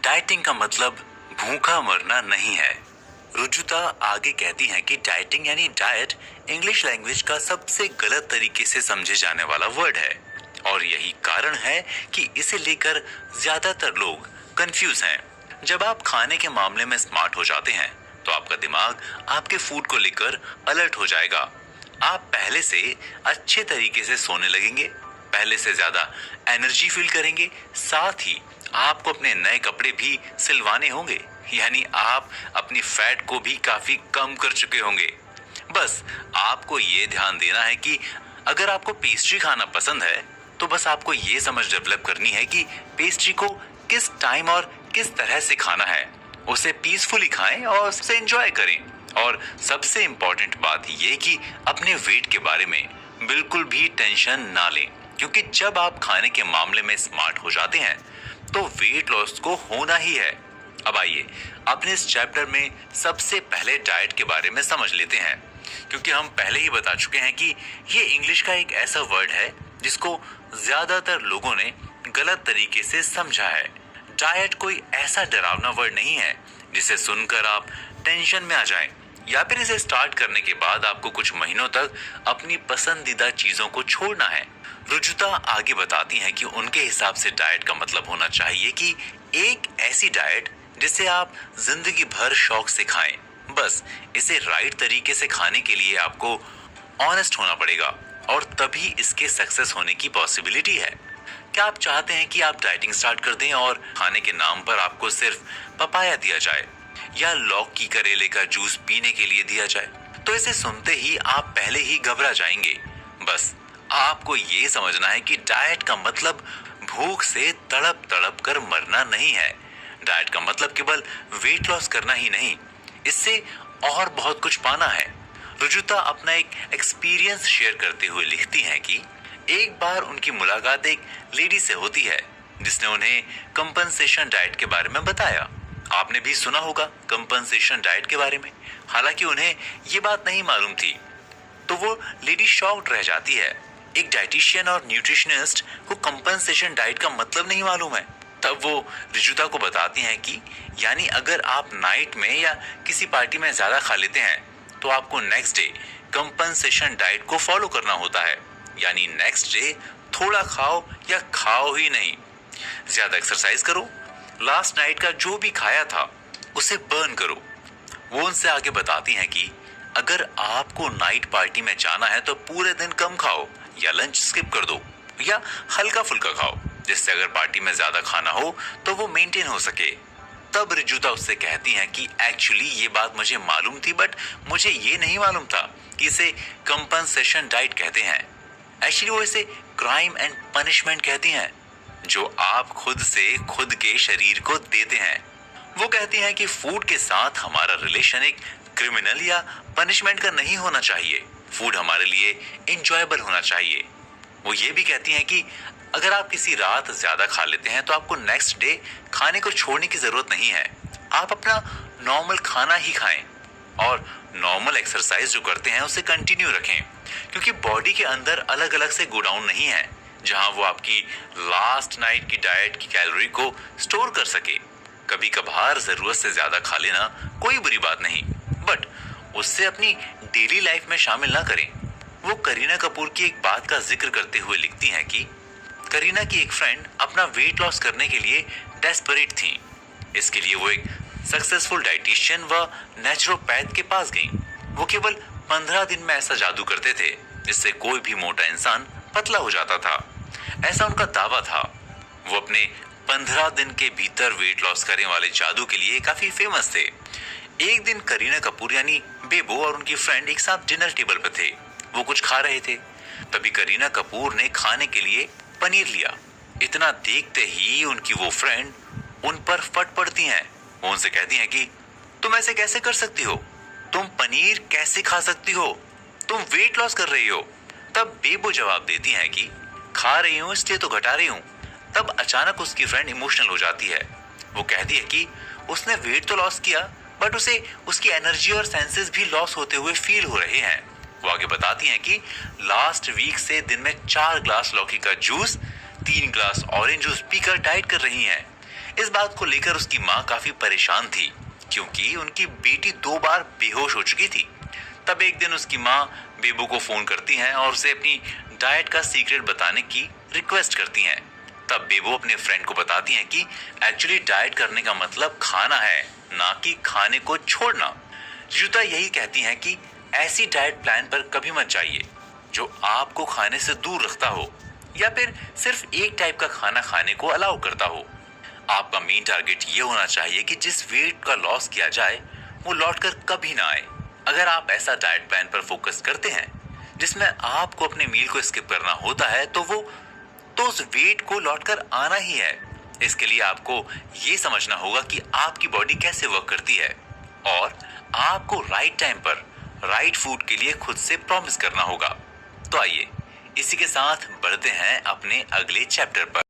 Dieting का मतलब भूखा मरना नहीं है। रुजुता आगे कहती हैं कि डाइटिंग यानी डाइट इंग्लिश लैंग्वेज का सबसे गलत तरीके से समझे जाने वाला वर्ड है और यही कारण है कि इसे लेकर ज्यादातर लोग कंफ्यूज हैं। जब आप खाने के मामले में स्मार्ट हो जाते हैं तो आपका दिमाग आपके फूड को लेकर अलर्ट हो जाएगा। आप पहले से अच्छे तरीके से सोने लगेंगे, पहले से ज्यादा एनर्जी फील करेंगे, साथ ही आपको अपने नए कपड़े भी सिलवाने होंगे, यानी आप अपनी फैट को भी काफी कम कर चुके होंगे। बस आपको ये ध्यान देना है कि अगर आपको पेस्ट्री खाना पसंद है तो बस आपको ये समझ डेवलप करनी है कि पेस्ट्री को किस टाइम और किस तरह से खाना है। उसे पीसफुली खाएं और उसे एंजॉय करें। और सबसे इम्पोर्टेंट बात ये कि अपने वेट के बारे में बिल्कुल भी टेंशन ना लें, क्योंकि जब आप खाने के मामले में स्मार्ट हो जाते हैं तो वेट लॉस को होना ही है। अब आइए अपने इस चैप्टर में सबसे पहले डाइट के बारे में समझ लेते हैं, क्योंकि हम पहले ही बता चुके हैं कि ये इंग्लिश का एक ऐसा वर्ड है जिसको ज्यादातर लोगों ने गलत तरीके से समझा है। डाइट कोई ऐसा डरावना वर्ड नहीं है जिसे सुनकर आप टेंशन में आ जाएं, या फिर इसे स्टार्ट करने के बाद आपको कुछ महीनों तक अपनी पसंदीदा चीजों को छोड़ना है। रुजुता आगे बताती हैं कि उनके हिसाब से डाइट का मतलब होना चाहिए कि एक ऐसी डाइट जिसे आप जिंदगी भर शौक से खाएं। बस इसे राइट तरीके से खाने के लिए आपको ऑनेस्ट होना पड़ेगा और तभी इसके सक्सेस होने की पॉसिबिलिटी है। क्या आप चाहते हैं कि आप डाइटिंग स्टार्ट कर दें और खाने के नाम पर आपको सिर्फ पपाया दिया जाए या लौकी करेले का जूस पीने के लिए दिया जाए? तो इसे सुनते ही आप पहले ही घबरा जाएंगे। बस आपको ये समझना है कि डाइट का मतलब भूख से तड़प तड़प कर मरना नहीं है। डाइट का मतलब केवल वेट लॉस करना ही नहीं, इससे और बहुत कुछ पाना है। रुजुता अपना एक एक्सपीरियंस शेयर करते हुए लिखती हैं कि एक बार उनकी मुलाकात एक लेडी से होती है जिसने उन्हें कंपनसेशन डाइट के बारे में बताया। आपने भी सुना होगा कंपनसेशन डाइट के बारे में। हालांकि उन्हें ये बात नहीं मालूम थी तो वो लेडी शॉक्ड रह जाती है। एक डाइटिशियन और न्यूट्रिशनिस्ट को कंपनसेशन डाइट का मतलब नहीं मालूम है। तब वो रुजुता को बताती हैं कि यानी अगर आप नाइट में या किसी पार्टी में ज्यादा खा लेते हैं तो आपको नेक्स्ट डे कंपनसेशन डाइट को फॉलो करना होता है, यानी नेक्स्ट डे थोड़ा खाओ या खाओ ही नहीं। ज्यादा एक्सरसाइज करो, लास्ट नाइट का जो भी खाया था उसे बर्न करो। वो उनसे आगे बताती हैं कि अगर आपको नाइट पार्टी में जाना है तो पूरे दिन कम खाओ या लंच स्किप कर दो या हल्का फुल्का खाओ, जिससे अगर पार्टी में ज्यादा खाना हो तो वो मेंटेन हो सके। तब रुजुता उससे कहती हैं कि एक्चुअली ये बात मुझे मालूम थी, बट मुझे ये नहीं मालूम था कि इसे कंपनसेशन डाइट कहते हैं। एक्चुअली वो इसे क्राइम एंड पनिशमेंट कहती हैं, जो आप खुद से खुद के शरीर को देते हैं। वो कहती हैं कि फूड के साथ हमारा रिलेशन एक क्रिमिनल या पनिशमेंट का नहीं होना चाहिए। फूड हमारे लिए इंजॉयबल होना चाहिए। वो ये भी कहती हैं कि अगर आप किसी रात ज्यादा खा लेते हैं तो आपको नेक्स्ट डे खाने को छोड़ने की जरूरत नहीं है। आप अपना नॉर्मल खाना ही खाएं और नॉर्मल एक्सरसाइज जो करते हैं उसे कंटिन्यू रखें, क्योंकि बॉडी के अंदर अलग अलग से गोडाउन नहीं है जहां वो आपकी लास्ट नाइट की डाइट की कैलोरी को स्टोर कर सके। कभी कभार जरूरत से ज्यादा खा लेना कोई बुरी बात नहीं, बट उससे अपनी डेली लाइफ में शामिल ना करें। वो करीना कपूर की एक बात का जिक्र करते हुए लिखती हैं कि करीना की एक फ्रेंड अपना वेट लॉस करने के लिए डेस्परेट थी। इसके लिए वो एक सक्सेसफुल डाइटिशियन व नेचुरोपैथ के पास गई। वो केवल 15 दिन में ऐसा जादू करते थे जिससे कोई भी मोटा इंसान पतला हो जाता था, ऐसा उनका दावा था। वो अपने 15 दिन के भीतर वेट लॉस करने वाले जादू के लिए काफी फेमस थे। एक दिन करीना कपूर यानी बेबो और उनकी फ्रेंड एक साथ डिनर टेबल पर थे। वो कुछ खा रहे थे, तभी करीना कपूर ने खाने के लिए पनीर लिया। इतना देखते ही उनकी वो फ्रेंड उन पर फट पड़ती हैं। वो उनसे कहती हैं कि तुम ऐसे कैसे कर सकती हो, तुम पनीर कैसे खा सकती हो, तुम वेट लॉस कर रही हो। तब बेबो जवाब देती हैं कि खा रही हूं इसलिए तो घटा रही हूं। तब अचानक उसकी फ्रेंड इमोशनल हो जाती है। वो कहती है कि उसने वेट तो लॉस किया, बट उसे उसकी एनर्जी और सेंसेस भी लॉस होते हुए फील हो रहे हैं। वो आगे बताती हैं कि लास्ट वीक से दिन में 4 ग्लास लौकी का जूस, 3 ग्लास ऑरेंज जूस पीकर डाइट कर रही हैं। इस बात को लेकर उसकी माँ काफी परेशान थी, क्योंकि उनकी बेटी 2 बार बेहोश हो चुकी थी। तब एक दिन उसकी माँ बेबू को फोन करती हैं और उसे अपनी डाइट का सीक्रेट बताने की रिक्वेस्ट करती हैं। तब बेबू अपने फ्रेंड को बताती हैं कि एक्चुअली डाइट करने का मतलब खाना है, ना कि खाने को छोड़ना। रुजुता यही कहती हैं कि ऐसी डाइट प्लान पर कभी मत जाइए जो आपको खाने से दूर रखता हो या फिर सिर्फ एक टाइप का खाना खाने को अलाउ करता हो। आपका मेन टारगेट ये होना चाहिए कि जिस वेट का लॉस किया जाए वो लौटकर कभी ना आए। अगर आप ऐसा डाइट प्लान पर फोकस करते हैं जिसमें आपको अपने मील को स्किप करना होता है तो उस वेट को लौटकर आना ही है। इसके लिए आपको ये समझना होगा कि आपकी बॉडी कैसे वर्क करती है और आपको राइट टाइम पर राइट फूड के लिए खुद से प्रॉमिस करना होगा। तो आइए इसी के साथ बढ़ते हैं अपने अगले चैप्टर पर।